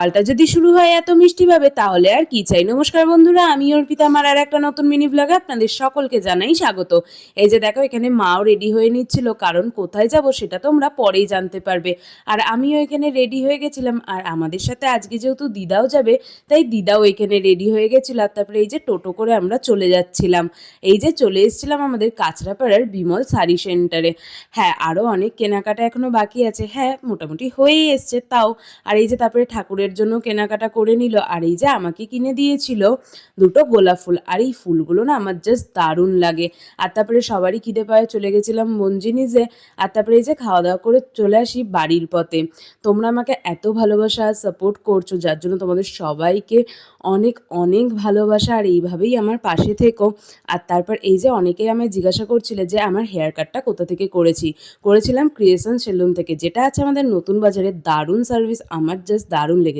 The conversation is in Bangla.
সকালটা যদি শুরু হয় এত মিষ্টিভাবে তাহলে আর কি চাই। নমস্কার বন্ধুরা, আমি অর্পিতা, আমার আর একটা নতুন মিনি ব্লগে আপনাদের সকলকে জানাই স্বাগত। এই যে দেখো, এখানে মাও রেডি হয়ে নিচ্ছিল, কারণ কোথায় যাব সেটা তোমরা পরেই জানতে পারবে। আর আমিও এখানে রেডি হয়ে গেছিলাম, আর আমাদের সাথে আজকে যেহেতু দিদাও যাবে তাই দিদাও এখানে রেডি হয়ে গেছিল। আর তারপরে এই যে টোটো করে আমরা চলে যাচ্ছিলাম। এই যে চলে এসেছিলাম আমাদের কাঁচরাপাড়ার বিমল শাড়ি সেন্টারে। হ্যাঁ, আরও অনেক কেনাকাটা এখনো বাকি আছে। হ্যাঁ, মোটামুটি হয়েই এসছে তাও। আর এই যে তারপরে ঠাকুরের জন্য কেনাকাটা করে নিল। আর এই যে আমাকে কিনে দিয়েছিল দুটো গোলাপ ফুল। আর এই ফুলগুলো না আমার জাস্ট দারুণ লাগে। আর তারপরে সবারই খিদে পায়ে চলে গেছিলাম মঞ্জিনিসে। আর তারপরে এই যে খাওয়া দাওয়া করে চলে আসি বাড়ির পথে। তোমরা আমাকে এত ভালোবাসা আর সাপোর্ট করছো, যার জন্য তোমাদের সবাইকে অনেক অনেক ভালোবাসা। আর এইভাবেই আমার পাশে থেকো। আর তারপর এই যে অনেকেই আমায় জিজ্ঞাসা করছিলে যে আমার হেয়ার কাটটা কোথা থেকে করেছিলাম ক্রিয়েশন সেলুন থেকে, যেটা আছে আমাদের নতুন বাজারে। দারুণ সার্ভিস, আমার জাস্ট দারুণ লেগেছে।